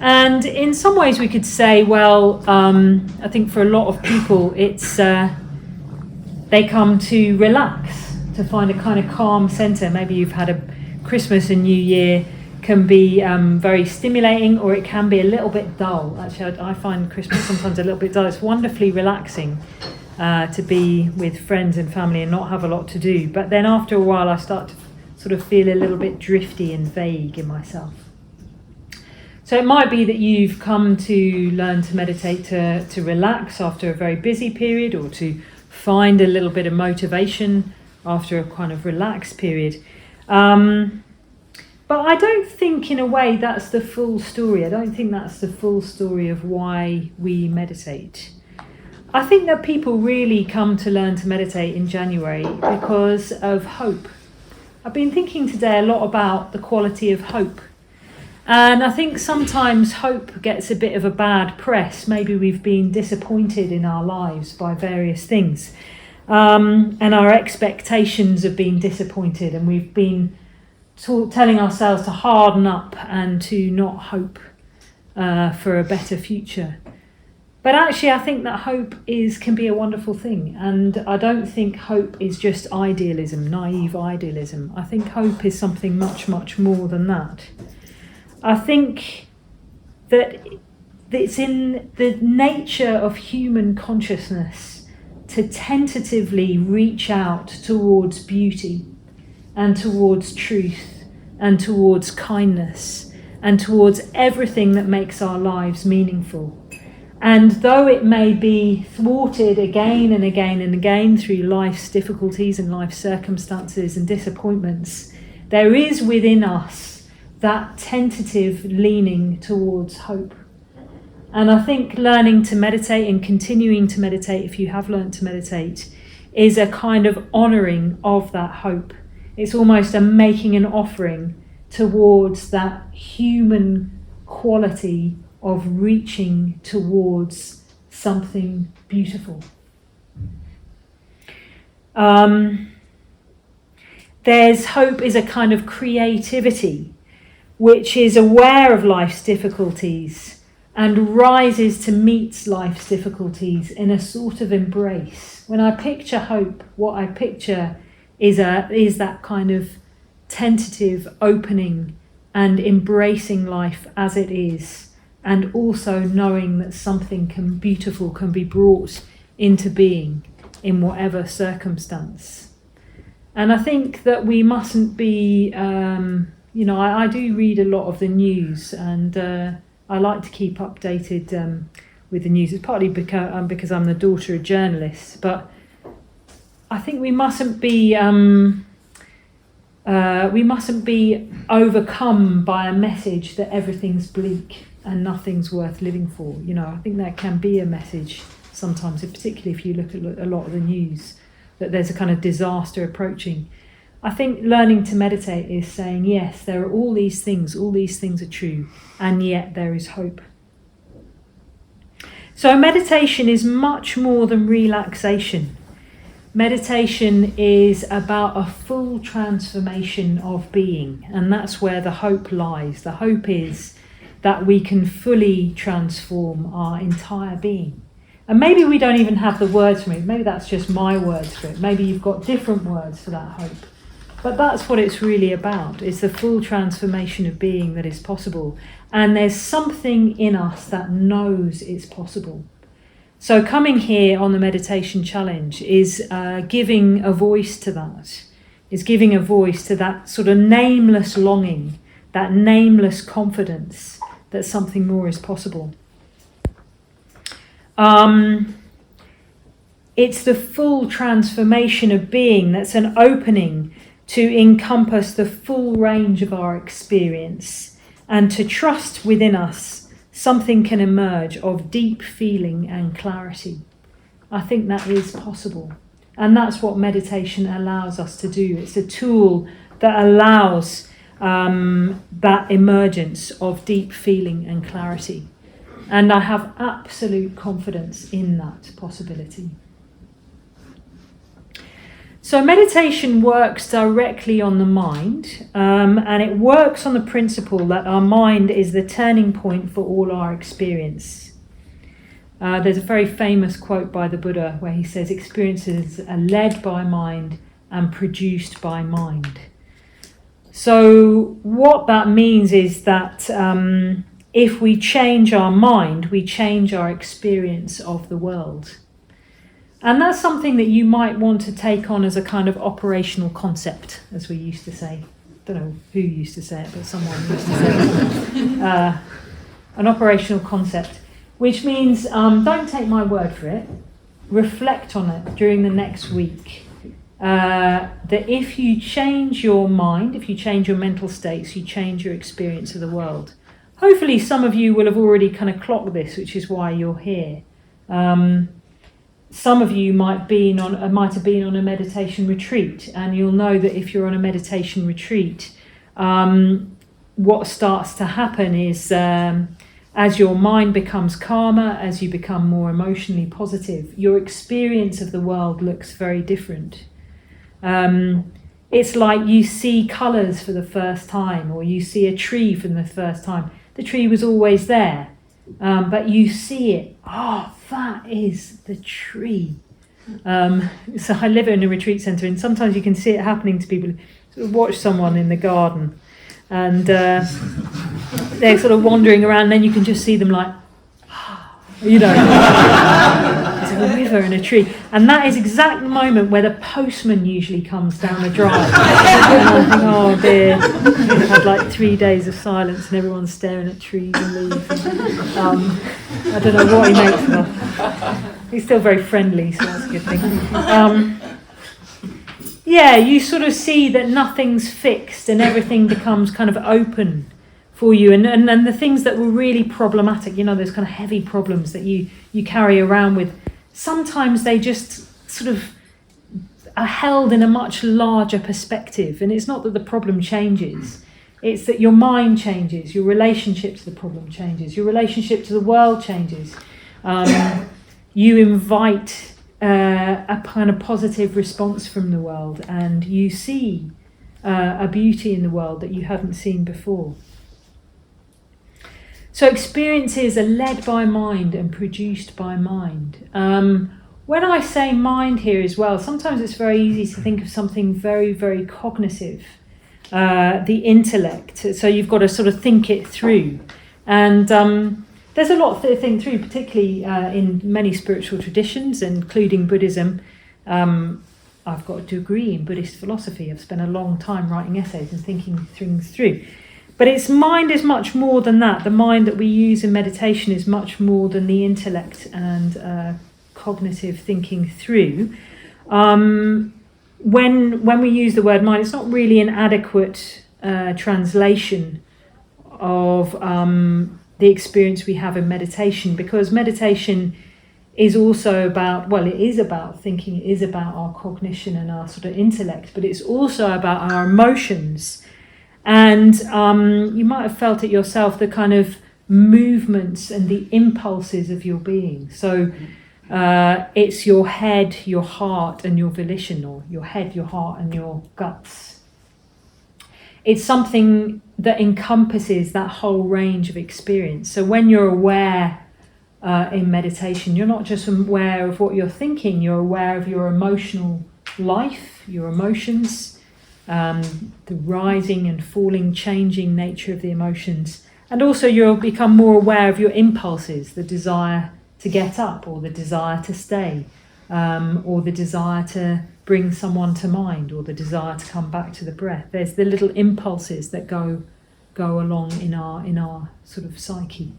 And in some ways we could say, well, I think for a lot of people it's they come to relax, to find a kind of calm centre. Maybe you've had a Christmas and New Year can be very stimulating, or it can be a little bit dull. Actually, I find Christmas sometimes a little bit dull. It's wonderfully relaxing to be with friends and family and not have a lot to do. But then after a while I start to sort of feel a little bit drifty and vague in myself. So it might be that you've come to learn to meditate to relax after a very busy period, or to find a little bit of motivation after a kind of relaxed period. But I don't think in a way that's the full story. I don't think that's the full story of why we meditate. I think that people really come to learn to meditate in January because of hope. I've been thinking today a lot about the quality of hope. And I think sometimes hope gets a bit of a bad press. Maybe we've been disappointed in our lives by various things. And our expectations have been disappointed, and we've been telling ourselves to harden up and to not hope for a better future. But actually I think that hope can be a wonderful thing. And I don't think hope is just idealism, naive idealism. I think hope is something much, much more than that. I think that it's in the nature of human consciousness to tentatively reach out towards beauty and towards truth and towards kindness and towards everything that makes our lives meaningful. And though it may be thwarted again and again and again through life's difficulties and life's circumstances and disappointments, there is within us that tentative leaning towards hope. And I think learning to meditate and continuing to meditate, if you have learned to meditate, is a kind of honouring of that hope. It's almost a making an offering towards that human quality of reaching towards something beautiful. There's hope is a kind of creativity which is aware of life's difficulties and rises to meet life's difficulties in a sort of embrace. When I picture hope, what I picture is that kind of tentative opening and embracing life as it is, and also knowing that something beautiful can be brought into being in whatever circumstance. And I think that we mustn't be, I do read a lot of the news, and I like to keep updated with the news. It's partly because I'm the daughter of journalists, but I think we mustn't be overcome by a message that everything's bleak and nothing's worth living for. I think that can be a message sometimes, particularly if you look at a lot of the news, that there's a kind of disaster approaching. I think learning to meditate is saying, yes, there are all these things are true, and yet there is hope. So meditation is much more than relaxation. Meditation is about a full transformation of being, and that's where the hope lies. The hope is that we can fully transform our entire being. And maybe we don't even have the words for it. Maybe that's just my words for it. Maybe you've got different words for that hope. But that's what it's really about. It's the full transformation of being that is possible. And there's something in us that knows it's possible. So coming here on the meditation challenge is giving a voice to that. Is giving a voice to that sort of nameless longing, that nameless confidence that something more is possible. It's the full transformation of being that's an opening to encompass the full range of our experience, and to trust within us something can emerge of deep feeling and clarity. I think that is possible. And that's what meditation allows us to do. It's a tool that allows that emergence of deep feeling and clarity. And I have absolute confidence in that possibility. So meditation works directly on the mind, and it works on the principle that our mind is the turning point for all our experience. There's a very famous quote by the Buddha where he says, experiences are led by mind and produced by mind. So what that means is that if we change our mind, we change our experience of the world. And that's something that you might want to take on as a kind of operational concept, as we used to say. I don't know who used to say it, but someone used to say it. An operational concept, which means, don't take my word for it, reflect on it during the next week. That if you change your mind, if you change your mental states, you change your experience of the world. Hopefully some of you will have already kind of clocked this, which is why you're here. Some of you might have been on a meditation retreat, and you'll know that if you're on a meditation retreat, what starts to happen is as your mind becomes calmer, as you become more emotionally positive, your experience of the world looks very different. It's like you see colours for the first time, or you see a tree for the first time. The tree was always there, but you see it. Oh, that is the tree. So I live in a retreat centre, and sometimes you can see it happening to people. Sort of watch someone in the garden, and they're sort of wandering around, and then you can just see them like, there's a river and a tree. And that is exact moment where the postman usually comes down the drive. And I think, oh dear, we've had like 3 days of silence and everyone's staring at trees and leaves. And, I don't know what he makes of. He's still very friendly, so that's a good thing. Yeah, you sort of see that nothing's fixed and everything becomes kind of open for you, and the things that were really problematic, those kind of heavy problems that you carry around with, sometimes they just sort of are held in a much larger perspective. And it's not that the problem changes, it's that your mind changes, your relationship to the problem changes, your relationship to the world changes. You invite a kind of positive response from the world, and you see a beauty in the world that you haven't seen before. So experiences are led by mind and produced by mind. When I say mind here as well, sometimes it's very easy to think of something very, very cognitive, the intellect. So you've got to sort of think it through. And there's a lot to think through, particularly in many spiritual traditions, including Buddhism. I've got a degree in Buddhist philosophy. I've spent a long time writing essays and thinking things through. But mind is much more than that. The mind that we use in meditation is much more than the intellect and cognitive thinking through. When we use the word mind, it's not really an adequate translation of the experience we have in meditation, because meditation is also about, it is about thinking, it is about our cognition and our sort of intellect, but it's also about our emotions. And you might have felt it yourself, the kind of movements and the impulses of your being. So it's your head, your heart, and your volition, or your head, your heart, and your guts. It's something that encompasses that whole range of experience. So when you're aware in meditation, you're not just aware of what you're thinking, you're aware of your emotional life, your emotions, the rising and falling, changing nature of the emotions. And also you'll become more aware of your impulses, the desire to get up, or the desire to stay, or the desire to bring someone to mind, or the desire to come back to the breath. There's the little impulses that go along in our sort of psyche.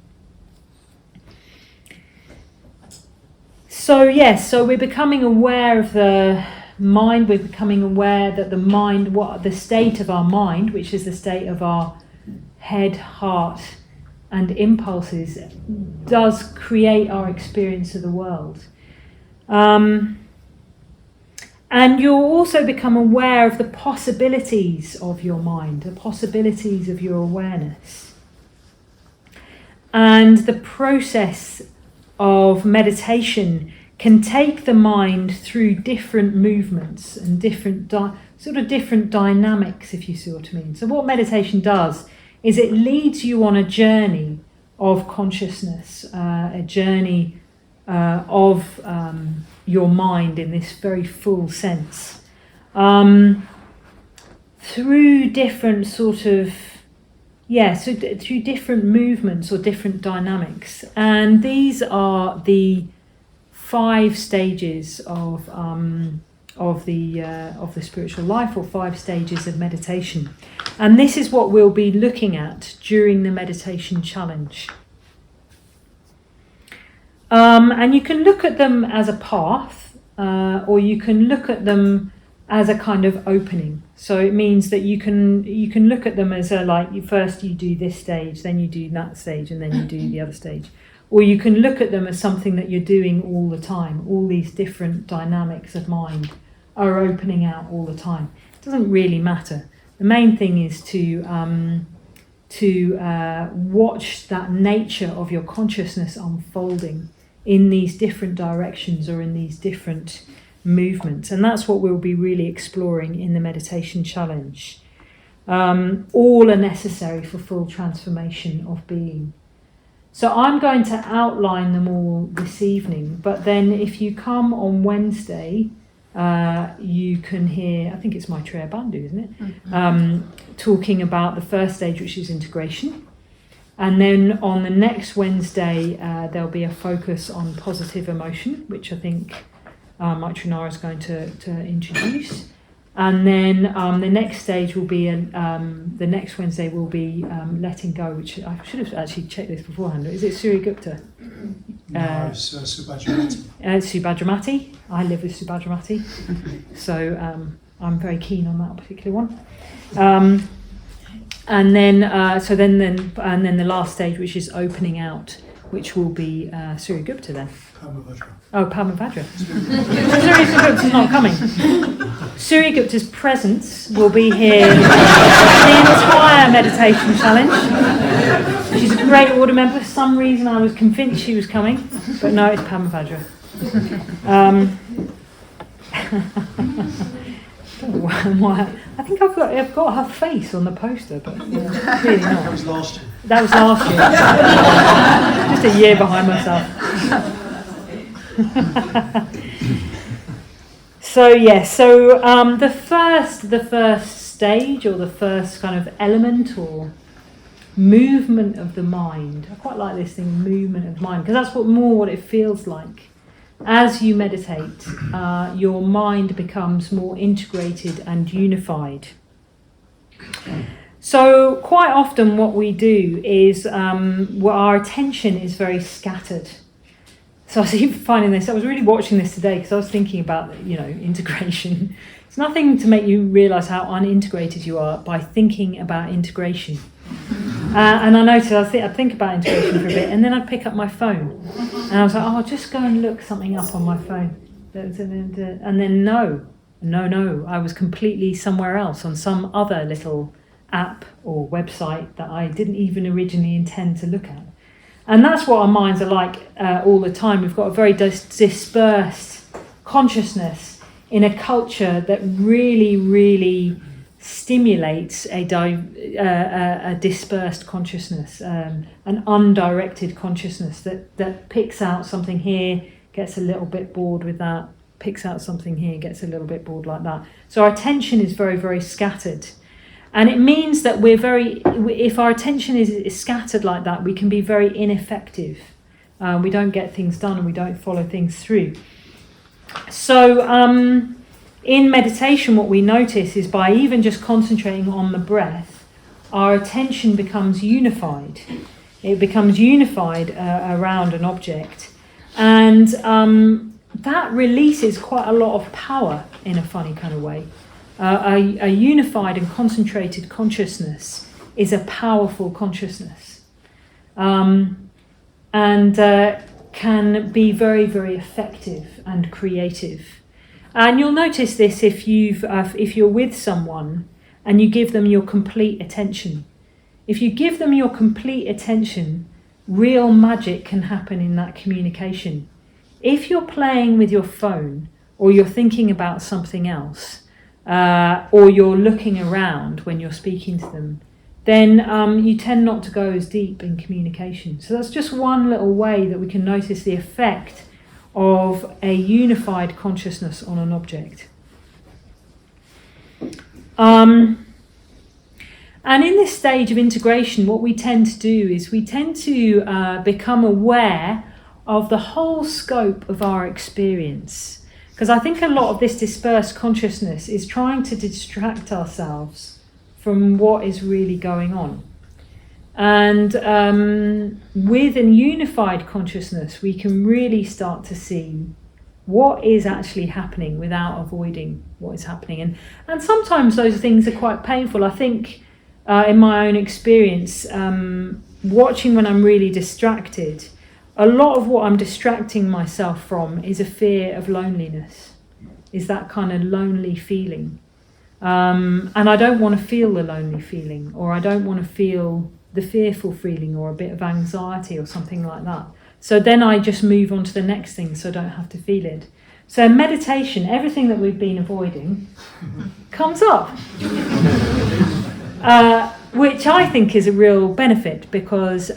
So yes, so we're becoming aware of the mind, we're becoming aware that the mind, what the state of our mind, which is the state of our head, heart, and impulses, does create our experience of the world. And you'll also become aware of the possibilities of your mind, the possibilities of your awareness. And the process of meditation can take the mind through different movements and different different dynamics, if you see what I mean. So what meditation does is it leads you on a journey of consciousness, a journey of your mind in this very full sense, through different through different movements or different dynamics. And these are the 5 stages of the spiritual life, or 5 stages of meditation. And this is what we'll be looking at during the meditation challenge. And you can look at them as a path, or you can look at them as a kind of opening. So it means that you can look at them as first you do this stage, then you do that stage, and then you do the other stage. Or you can look at them as something that you're doing all the time. All these different dynamics of mind are opening out all the time. It doesn't really matter. The main thing is to watch that nature of your consciousness unfolding in these different directions or in these different movements. And that's what we'll be really exploring in the meditation challenge. All are necessary for full transformation of being. So I'm going to outline them all this evening, but then if you come on Wednesday, you can hear, I think it's Maitreya Bandhu, isn't it? Mm-hmm. Talking about the first stage, which is integration. And then on the next Wednesday, there'll be a focus on positive emotion, which I think Maitreya is going to introduce. And then the next stage will be, the next Wednesday will be letting go, which I should have actually checked this beforehand. Is it Surya Gupta? No, it's Subhadramati. Subhadramati. I live with Subhadramati. So I'm very keen on that particular one. And then the last stage, which is opening out, which will be Surya Gupta then. Padma-Vajra. Oh, Padma-Vajra. Surya Gupta's not coming. Surya Gupta's presence will be here the entire meditation challenge. She's a great order member. For some reason I was convinced she was coming, but no, it's Padma-Vajra. Why. I think I've got her face on the poster, but really not. That was last year. That was last year. Just a year behind myself. The first stage, or the first kind of element or movement of the mind. I quite like this thing, movement of the mind, because that's what it feels like. As you meditate, your mind becomes more integrated and unified. So quite often what we do is our attention is very scattered. So I was even finding this, I was really watching this today because I was thinking about, integration. It's nothing to make you realise how unintegrated you are by thinking about integration. And I noticed, I'd think about integration for a bit, and then I'd pick up my phone. And I was like, I'll just go and look something up on my phone. And then no, I was completely somewhere else, on some other little app or website that I didn't even originally intend to look at. And that's what our minds are like all the time. We've got a very dispersed consciousness in a culture that really, really stimulates a dispersed consciousness, an undirected consciousness that picks out something here, gets a little bit bored with that, picks out something here, gets a little bit bored like that. So our attention is very, very scattered. And it means that if our attention is scattered like that, we can be very ineffective. We don't get things done and we don't follow things through. So in meditation, what we notice is by even just concentrating on the breath, our attention becomes unified. It becomes unified around an object. And that releases quite a lot of power in a funny kind of way. A unified and concentrated consciousness is a powerful consciousness, and can be very, very effective and creative. And you'll notice this if you're with someone and you give them your complete attention. If you give them your complete attention, real magic can happen in that communication. If you're playing with your phone, or you're thinking about something else, or you're looking around when you're speaking to them, then you tend not to go as deep in communication. So that's just one little way that we can notice the effect of a unified consciousness on an object. And in this stage of integration, what we tend to do is we tend to become aware of the whole scope of our experience. Because I think a lot of this dispersed consciousness is trying to distract ourselves from what is really going on. And with a unified consciousness, we can really start to see what is actually happening without avoiding what is happening. And sometimes those things are quite painful. I think in my own experience, watching when I'm really distracted, a lot of what I'm distracting myself from is a fear of loneliness, is that kind of lonely feeling. And I don't want to feel the lonely feeling, or I don't want to feel the fearful feeling, or a bit of anxiety or something like that. So then I just move on to the next thing so I don't have to feel it. So in meditation, everything that we've been avoiding comes up, which I think is a real benefit, because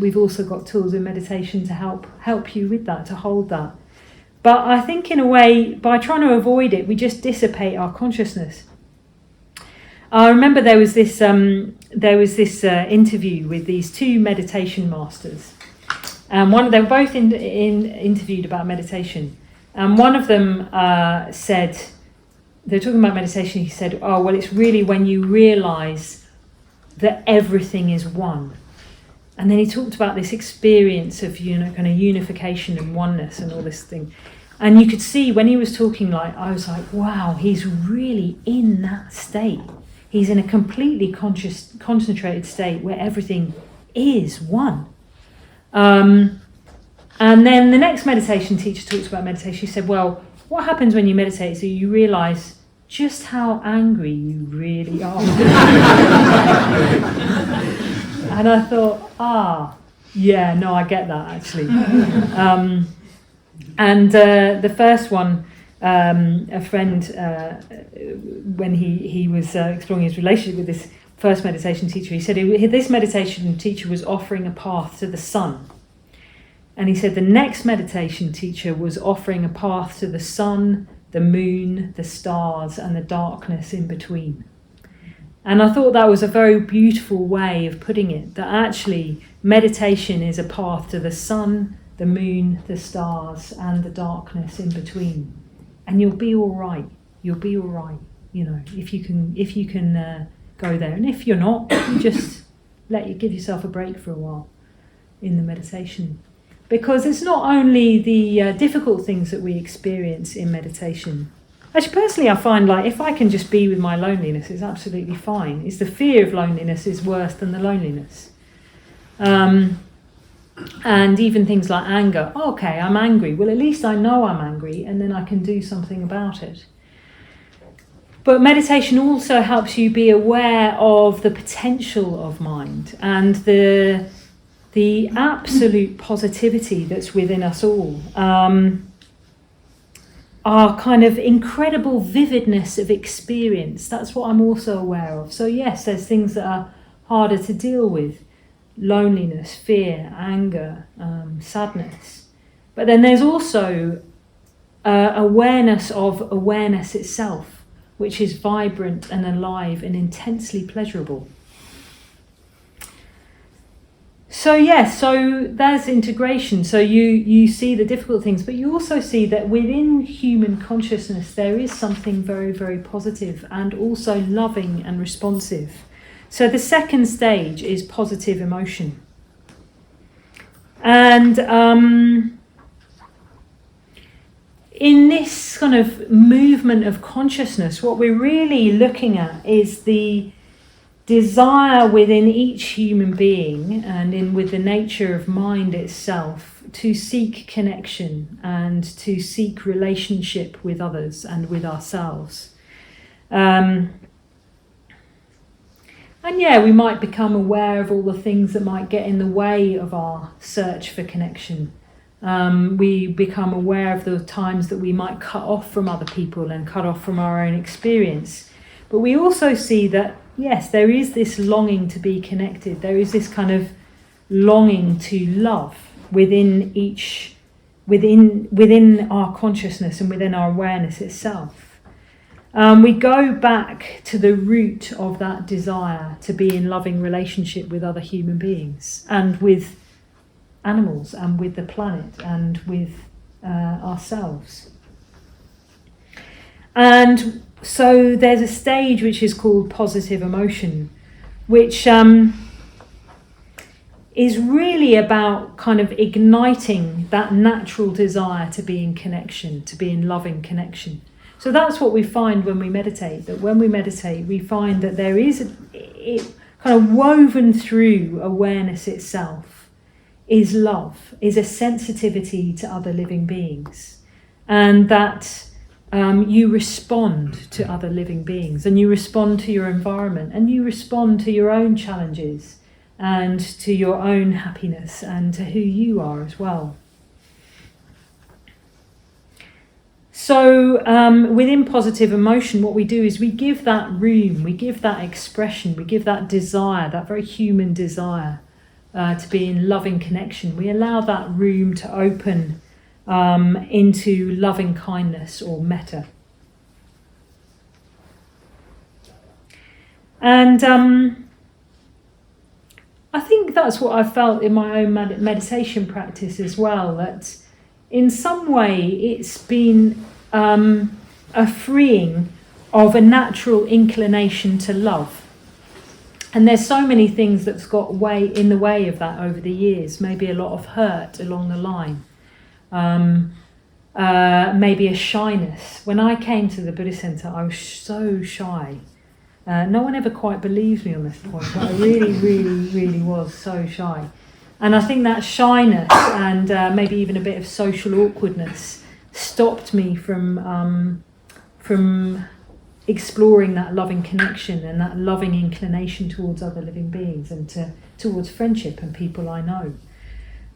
we've also got tools in meditation to help you with that, to hold that. But I think in a way, by trying to avoid it, we just dissipate our consciousness. I remember there was this interview with these two meditation masters. They were both interviewed about meditation. And one of them said, they were talking about meditation, he said, oh, well, it's really when you realise that everything is one. And then he talked about this experience of, kind of unification and oneness and all this thing. And you could see when he was talking, I was like, wow, he's really in that state. He's in a completely concentrated state where everything is one. And then the next meditation teacher talks about meditation. She said, well, what happens when you meditate is that you realise just how angry you really are. And I thought, yeah, no, I get that actually. And the first one, a friend, when he was exploring his relationship with this first meditation teacher, he said this meditation teacher was offering a path to the sun. And he said the next meditation teacher was offering a path to the sun, the moon, the stars, and the darkness in between. And I thought that was a very beautiful way of putting it, that actually meditation is a path to the sun, the moon, the stars, and the darkness in between. And you'll be all right. You'll be all right, if you can go there. And if you're not, you just give yourself a break for a while in the meditation. Because it's not only the difficult things that we experience in meditation. Actually, personally, I find if I can just be with my loneliness, it's absolutely fine. It's the fear of loneliness is worse than the loneliness. And even things like anger. Okay, I'm angry. Well, at least I know I'm angry, and then I can do something about it. But meditation also helps you be aware of the potential of mind and the absolute positivity that's within us all. Our kind of incredible vividness of experience. That's what I'm also aware of. So yes, there's things that are harder to deal with. Loneliness, fear, anger, sadness. But then there's also awareness of awareness itself, which is vibrant and alive and intensely pleasurable. So yes, so there's integration. So you see the difficult things, but you also see that within human consciousness there is something very, very positive and also loving and responsive. So the second stage is positive emotion. And in this kind of movement of consciousness, what we're really looking at is the desire within each human being and with the nature of mind itself to seek connection and to seek relationship with others and with ourselves. And yeah, we might become aware of all the things that might get in the way of our search for connection. We become aware of the times that we might cut off from other people and cut off from our own experience. But we also see that, yes, there is this longing to be connected. There is this kind of longing to love within our consciousness and within our awareness itself. We go back to the root of that desire to be in loving relationship with other human beings and with animals and with the planet and with ourselves. And so there's a stage which is called positive emotion, which is really about kind of igniting that natural desire to be in connection, to be in loving connection. So that's what we find when we meditate, that when we meditate, we find that there is it kind of woven through awareness itself is love, is a sensitivity to other living beings, and that you respond to other living beings, and you respond to your environment, and you respond to your own challenges and to your own happiness and to who you are as well. So within positive emotion, what we do is we give that room, we give that expression, we give that desire, that very human desire to be in loving connection. We allow that room to open into loving kindness or metta. And I think that's what I felt in my own meditation practice as well, that in some way it's been a freeing of a natural inclination to love. And there's so many things that's got in the way of that over the years, maybe a lot of hurt along the line, maybe a shyness. When I came to the Buddhist Center, I was so shy. No one ever quite believes me on this point, but I really, really, really was so shy. And I think that shyness and maybe even a bit of social awkwardness stopped me from exploring that loving connection and that loving inclination towards other living beings and towards friendship and people I know.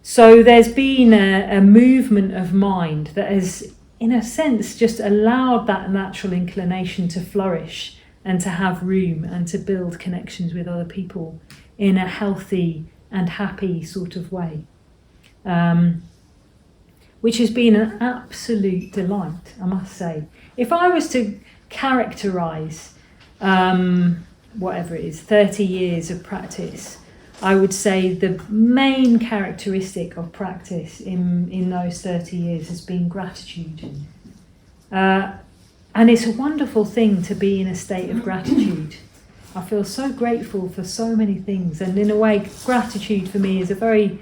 So there's been a movement of mind that has, in a sense, just allowed that natural inclination to flourish and to have room and to build connections with other people in a healthy and happy sort of way, which has been an absolute delight, I must say. If I was to characterise whatever it is, 30 years of practice, I would say the main characteristic of practice in those 30 years has been gratitude. And it's a wonderful thing to be in a state of gratitude. I feel so grateful for so many things, and in a way, gratitude for me is a very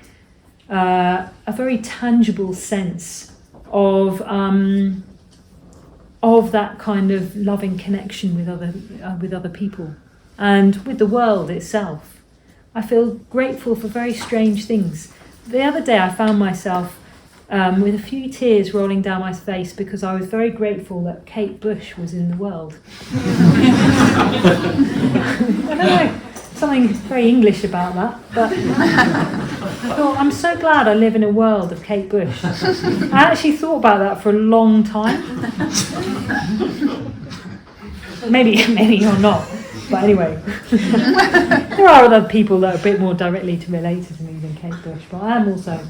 tangible sense of that kind of loving connection with other people and with the world itself. I feel grateful for very strange things. The other day, I found myself with a few tears rolling down my face because I was very grateful that Kate Bush was in the world. I don't know, something very English about that, but I thought, I'm so glad I live in a world of Kate Bush. I actually thought about that for a long time. Maybe or not, but anyway. There are other people that are a bit more directly related to me than Kate Bush, but I am also...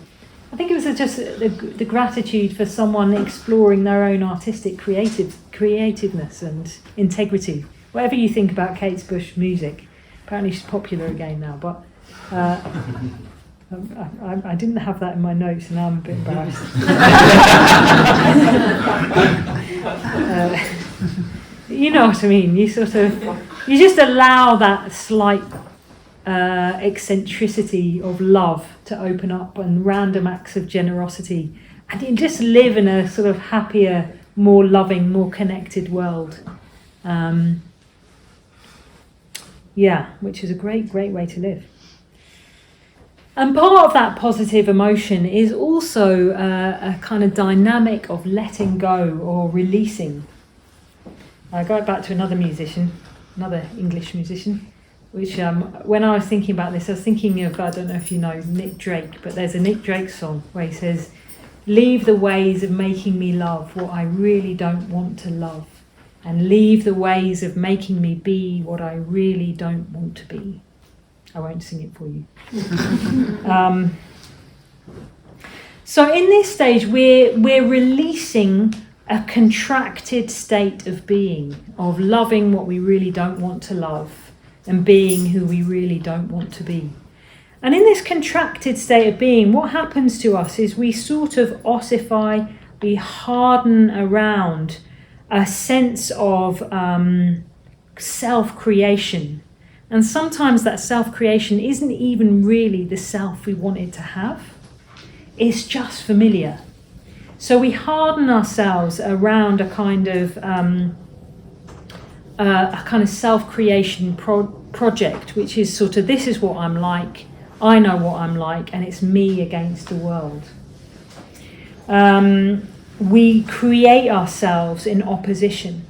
I think it was just the gratitude for someone exploring their own artistic creativeness and integrity. Whatever you think about Kate Bush's music, apparently she's popular again now, but I didn't have that in my notes and now I'm a bit embarrassed. You know what I mean, you just allow that slight eccentricity of love to open up and random acts of generosity, and you just live in a sort of happier, more loving, more connected world. Which is a great way to live. And part of that positive emotion is also a kind of dynamic of letting go or releasing. Going back to another English musician, which when I was thinking about this, I was thinking of, I don't know if you know Nick Drake, but there's a Nick Drake song where he says, Leave the ways of making me love what I really don't want to love. And leave the ways of making me be what I really don't want to be. I won't sing it for you. So in this stage, we're releasing a contracted state of being, of loving what we really don't want to love and being who we really don't want to be. And in this contracted state of being, what happens to us is we sort of ossify, we harden around a sense of self-creation. And sometimes that self-creation isn't even really the self we wanted to have. It's just familiar. So we harden ourselves around a kind of self-creation project, which is sort of, this is what I'm like, I know what I'm like, and it's me against the world. We create ourselves in opposition.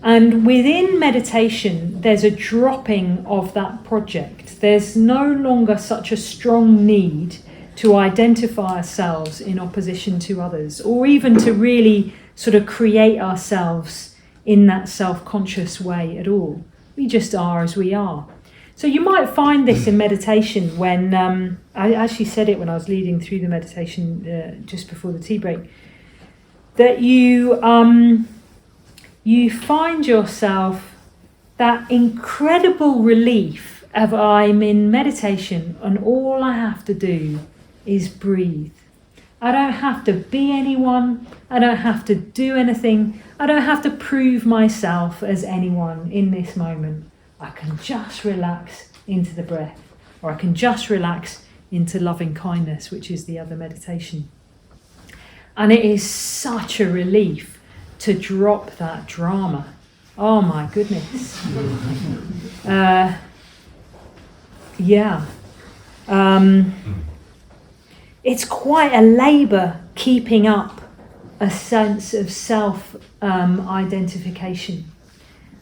And within meditation, there's a dropping of that project. There's no longer such a strong need to identify ourselves in opposition to others, or even to really sort of create ourselves in that self-conscious way at all. We just are as we are. So you might find this in meditation when, I actually said it when I was leading through the meditation just before the tea break, that you find yourself that incredible relief of I'm in meditation and all I have to do is breathe. I don't have to be anyone. I don't have to do anything. I don't have to prove myself as anyone in this moment. I can just relax into the breath, or I can just relax into loving kindness, which is the other meditation. And it is such a relief to drop that drama. Oh my goodness. It's quite a labour keeping up a sense of self-identification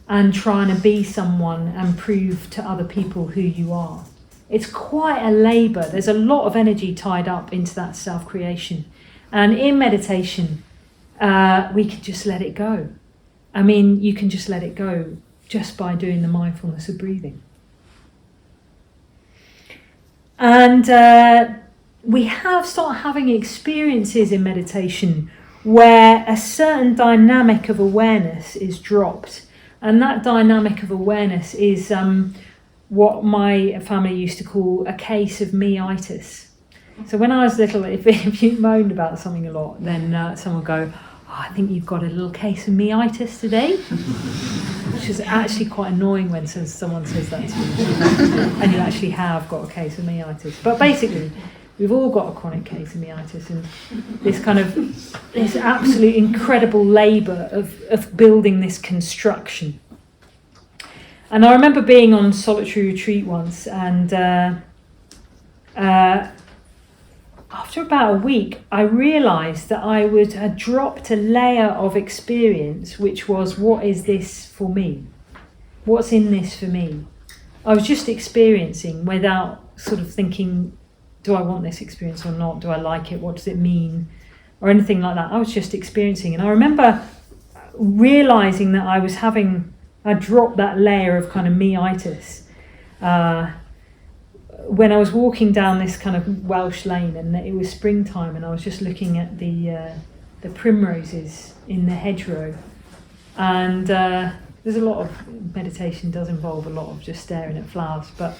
and trying to be someone and prove to other people who you are. It's quite a labour. There's a lot of energy tied up into that self-creation. And in meditation, we can just let it go. I mean, you can just let it go just by doing the mindfulness of breathing. And we start having experiences in meditation where a certain dynamic of awareness is dropped. And that dynamic of awareness is what my family used to call a case of me-itis. So when I was little, if you moaned about something a lot, then someone would go, oh, I think you've got a little case of me-itis today. Which is actually quite annoying when someone says that to you. And you actually have got a case of me-itis. But basically, we've all got a chronic case of me-itis, and this absolute incredible labour of building this construction. And I remember being on solitary retreat once, and after about a week, I realised that I had dropped a layer of experience, which was, what is this for me? What's in this for me? I was just experiencing without sort of thinking, do I want this experience or not? Do I like it? What does it mean? Or anything like that. I was just experiencing. And I remember realising that I dropped that layer of kind of me-itis when I was walking down this kind of Welsh lane, and it was springtime, and I was just looking at the primroses in the hedgerow. And there's a lot of meditation does involve a lot of just staring at flowers, but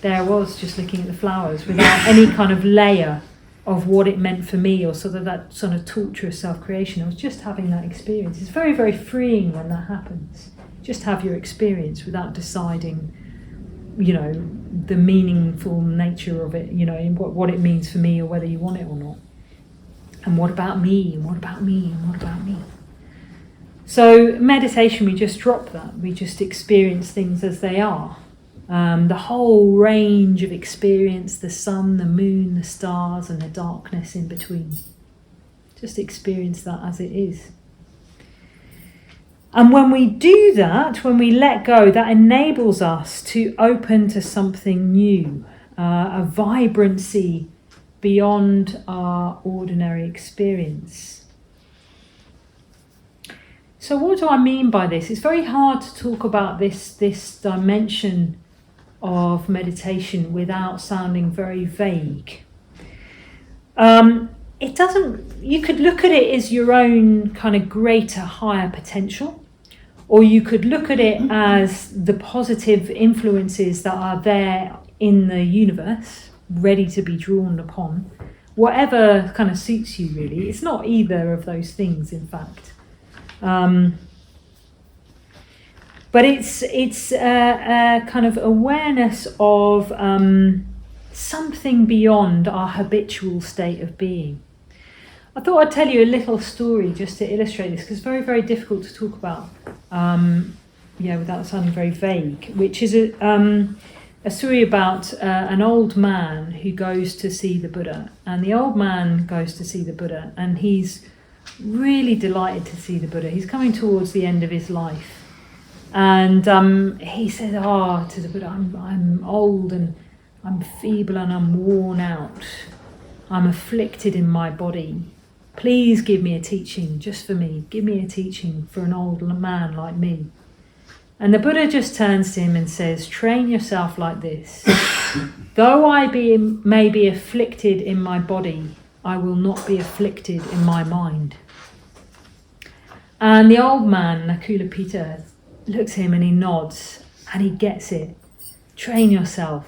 there I was just looking at the flowers without any kind of layer of what it meant for me, or sort of that sort of torturous self-creation. I was just having that experience. It's very, very freeing when that happens. Just have your experience without deciding, the meaningful nature of it, in what it means for me, or whether you want it or not. And what about me? And what about me? And what about me? So meditation, we just drop that. We just experience things as they are. The whole range of experience, the sun, the moon, the stars, and the darkness in between. Just experience that as it is. And when we do that, when we let go, that enables us to open to something new, a vibrancy beyond our ordinary experience. So what do I mean by this? It's very hard to talk about this dimension of meditation without sounding very vague. It doesn't, you could look at it as your own kind of greater, higher potential, or you could look at it as the positive influences that are there in the universe, ready to be drawn upon. Whatever kind of suits you, really. It's not either of those things, in fact. But it's a kind of awareness of something beyond our habitual state of being. I thought I'd tell you a little story just to illustrate this, because it's very, very difficult to talk about, without sounding very vague, which is a story about an old man who goes to see the Buddha. And the old man goes to see the Buddha, and he's really delighted to see the Buddha. He's coming towards the end of his life. And he says, to the Buddha, I'm old and I'm feeble and I'm worn out. I'm afflicted in my body. Please give me a teaching just for me. Give me a teaching for an old man like me. And the Buddha just turns to him and says, train yourself like this. Though I may be afflicted in my body, I will not be afflicted in my mind. And the old man, Nakulapita, looks at him and he nods and he gets it. Train yourself.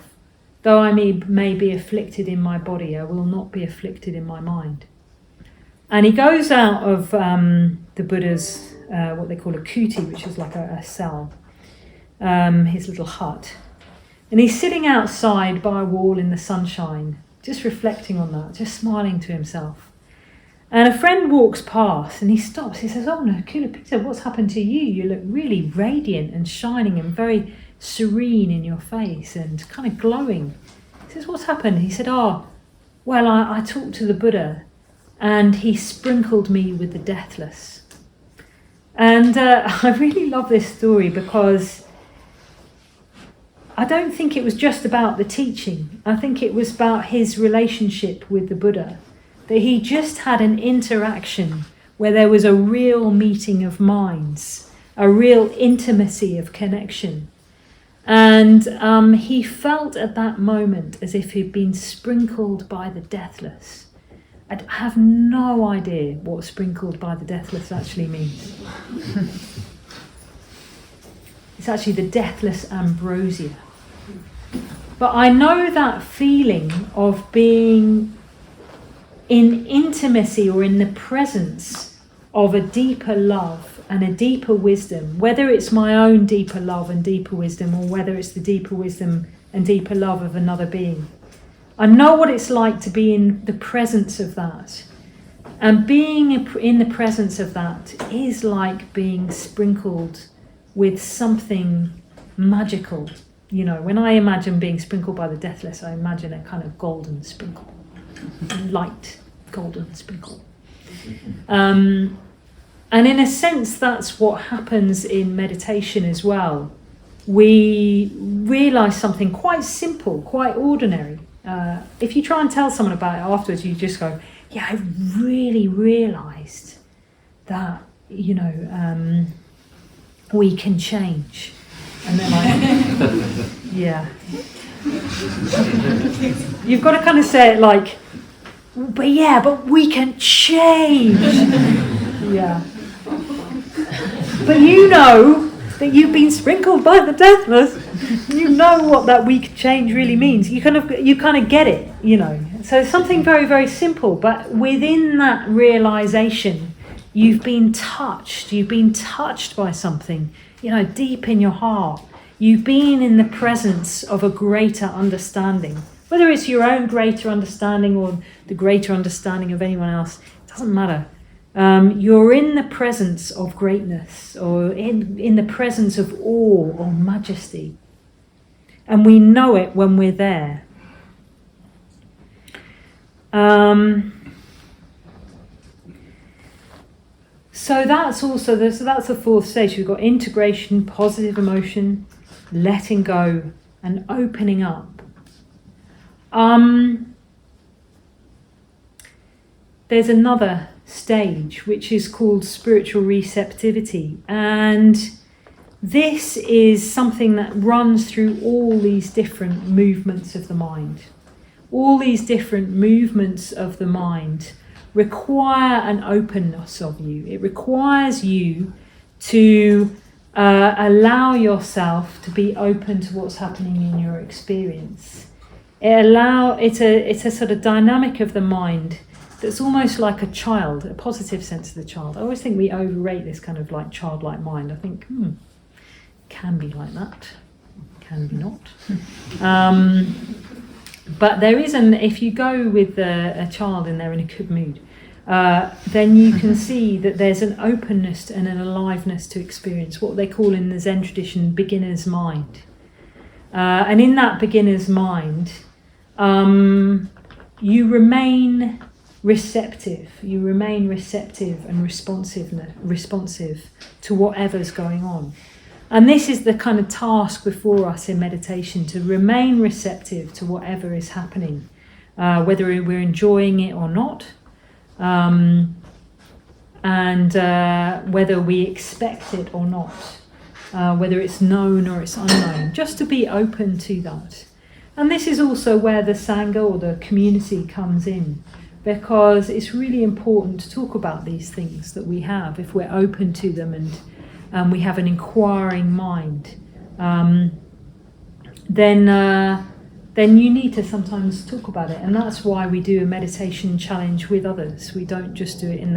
Though I may be afflicted in my body, I will not be afflicted in my mind. And he goes out of the Buddha's, what they call a kuti, which is like a cell, his little hut. And he's sitting outside by a wall in the sunshine, just reflecting on that, just smiling to himself. And a friend walks past and he stops. He says, "Oh, Nakulapita, what's happened to you? You look really radiant and shining and very serene in your face and kind of glowing." He says, "What's happened?" He said, I talked to the Buddha and he sprinkled me with the deathless." And I really love this story because I don't think it was just about the teaching. I think it was about his relationship with the Buddha. That he just had an interaction where there was a real meeting of minds, a real intimacy of connection. And he felt at that moment as if he'd been sprinkled by the deathless. I have no idea what sprinkled by the deathless actually means. It's actually the deathless ambrosia. But I know that feeling of being in intimacy or in the presence of a deeper love and a deeper wisdom, whether it's my own deeper love and deeper wisdom or whether it's the deeper wisdom and deeper love of another being. I know what it's like to be in the presence of that. And being in the presence of that is like being sprinkled with something magical. You know, when I imagine being sprinkled by the deathless, I imagine a kind of golden sprinkle. Light golden sprinkle. And in a sense, that's what happens in meditation as well. We realise something quite simple, quite ordinary. If you try and tell someone about it afterwards, you just go, "Yeah, I really realised that, we can change." And then yeah. You've got to kind of say it like, but we can change. Yeah. But you know that you've been sprinkled by the deathless. You know what that we can change really means. You kind of get it, So it's something very, very simple, but within that realization, you've been touched. You've been touched by something, deep in your heart. You've been in the presence of a greater understanding. Whether it's your own greater understanding or the greater understanding of anyone else, it doesn't matter. You're in the presence of greatness or in the presence of awe or majesty. And we know it when we're there. So that's the fourth stage. We've got integration, positive emotion, letting go, and opening up. there's another stage which is called spiritual receptivity, and this is something that runs through all these different movements of the mind. All these different movements of the mind require an openness of you. It requires you to allow yourself to be open to what's happening in your experience. It's a sort of dynamic of the mind that's almost like a child, a positive sense of the child. I always think we overrate this kind of like childlike mind. I think, can be like that, can be not. But there is if you go with a child and they're in a good mood, then you can see that there's an openness and an aliveness to experience, what they call in the Zen tradition, beginner's mind. And in that beginner's mind, you remain receptive. You remain receptive and responsive to whatever's going on. And this is the kind of task before us in meditation, to remain receptive to whatever is happening, whether we're enjoying it or not, and whether we expect it or not, whether it's known or it's unknown, just to be open to that. And this is also where the Sangha or the community comes in, because it's really important to talk about these things that we have if we're open to them and we have an inquiring mind. Then you need to sometimes talk about it, and that's why we do a meditation challenge with others. We don't just do it in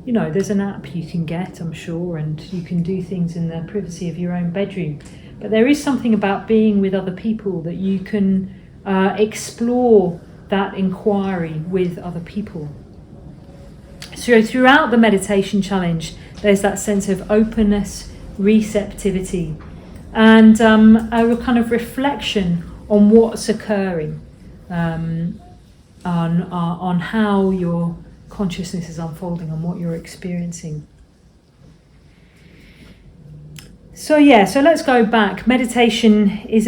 there's an app you can get, I'm sure, and you can do things in the privacy of your own bedroom. But there is something about being with other people that you can explore that inquiry with other people. So throughout the meditation challenge, there's that sense of openness, receptivity, and a kind of reflection on what's occurring, on how your consciousness is unfolding, on what you're experiencing. So let's go back. Meditation is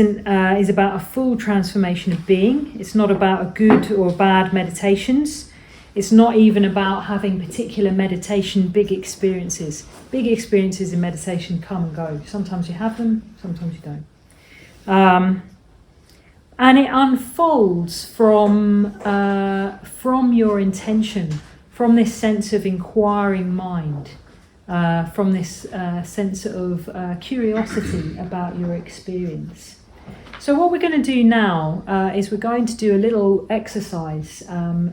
about a full transformation of being. It's not about a good or bad meditations. It's not even about having particular meditation big experiences. Big experiences in meditation come and go. Sometimes you have them, sometimes you don't. And it unfolds from your intention, from this sense of inquiring mind. From this sense of curiosity about your experience. So what we're going to do now is we're going to do a little exercise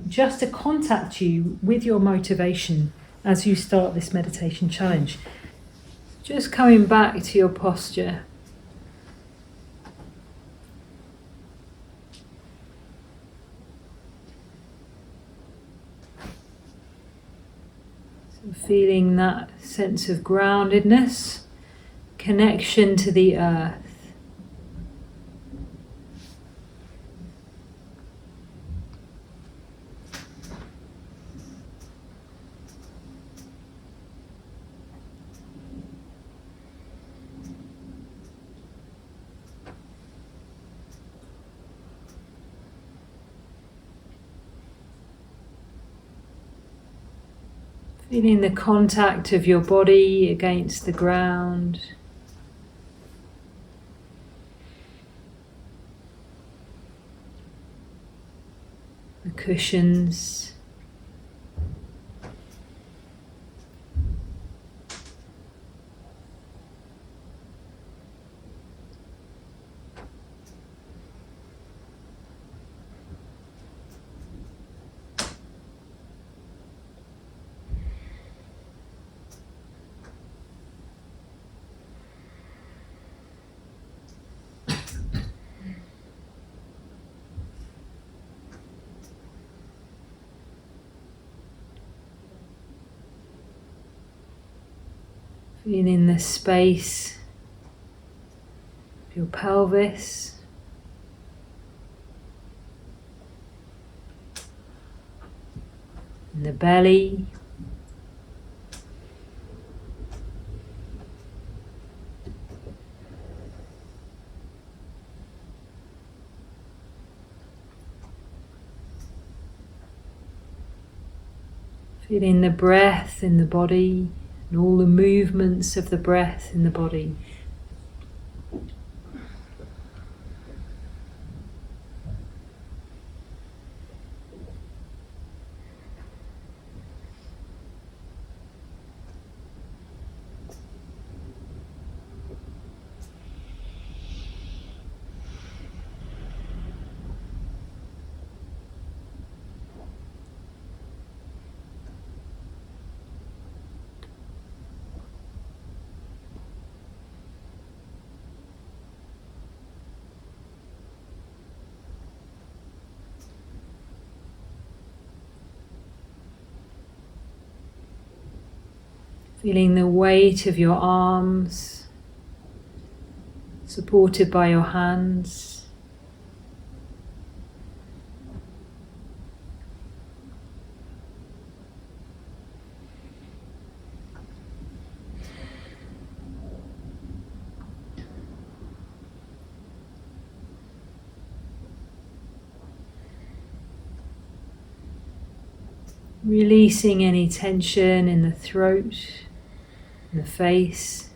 just to contact you with your motivation as you start this meditation challenge. Just coming back to your posture. Feeling that sense of groundedness, connection to the earth. Feeling the contact of your body against the ground. The cushions. Feeling the space of your pelvis, and the belly, Feeling the breath in the body and all the movements of the breath in the body. Feeling the weight of your arms supported by your hands. Releasing any tension in the throat, in the face.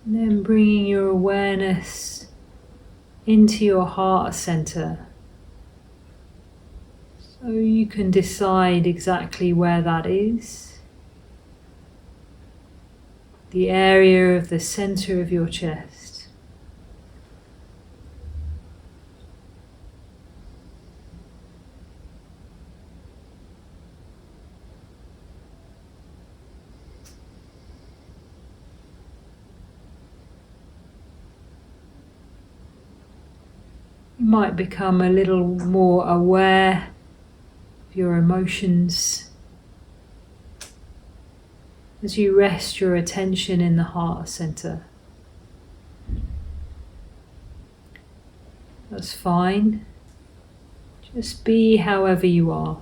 And then bringing your awareness into your heart center, so you can decide exactly where that is. The area of the center of your chest. You might become a little more aware of your emotions as you rest your attention in the heart center. That's fine. Just be however you are.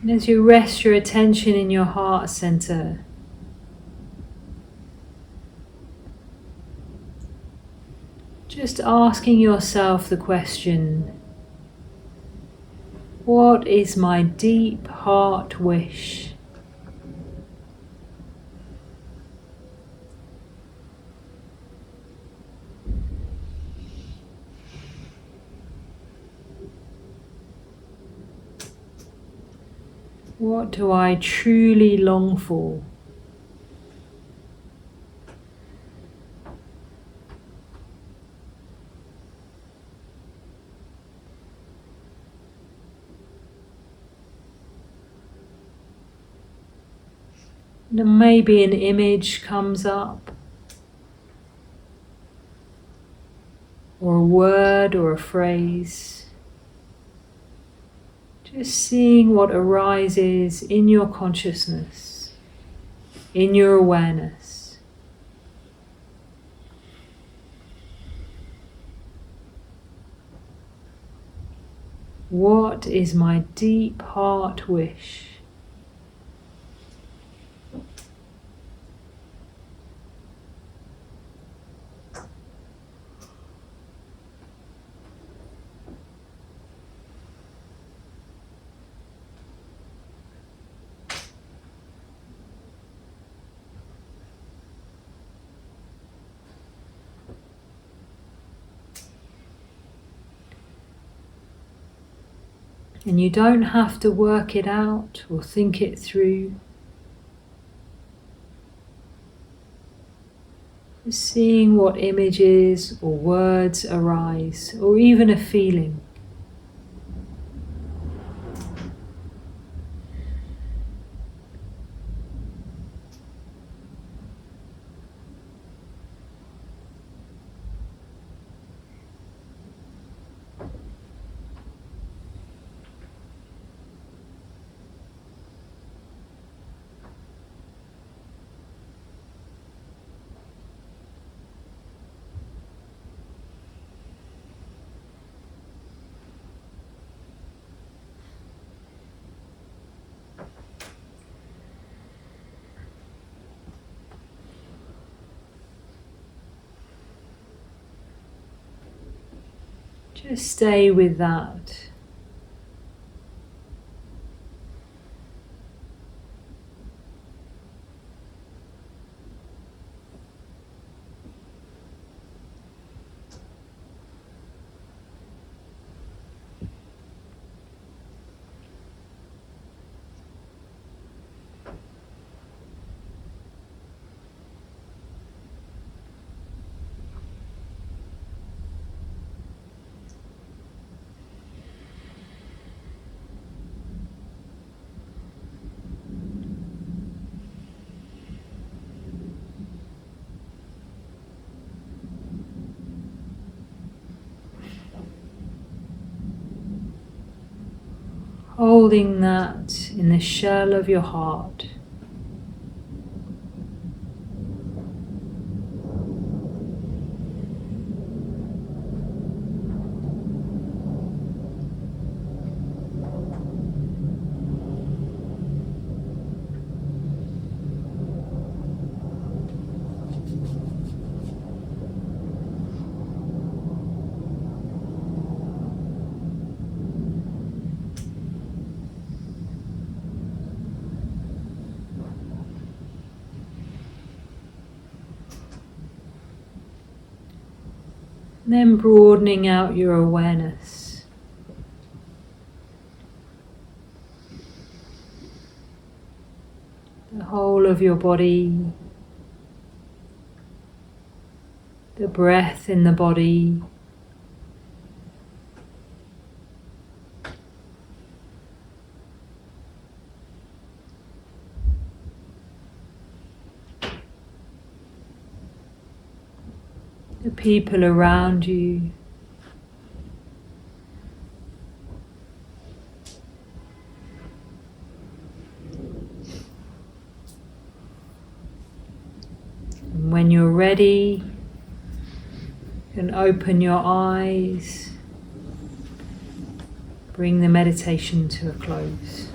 And as you rest your attention in your heart center, just asking yourself the question, what is my deep heart wish? What do I truly long for? And maybe an image comes up, or a word or a phrase. Just seeing what arises in your consciousness, in your awareness. What is my deep heart wish? And you don't have to work it out or think it through. Just seeing what images or words arise, or even a feeling. Just stay with that. Holding that in the shell of your heart. Then broadening out your awareness. The whole of your body, the breath in the body, the people around you. And when you're ready, you can open your eyes, bring the meditation to a close.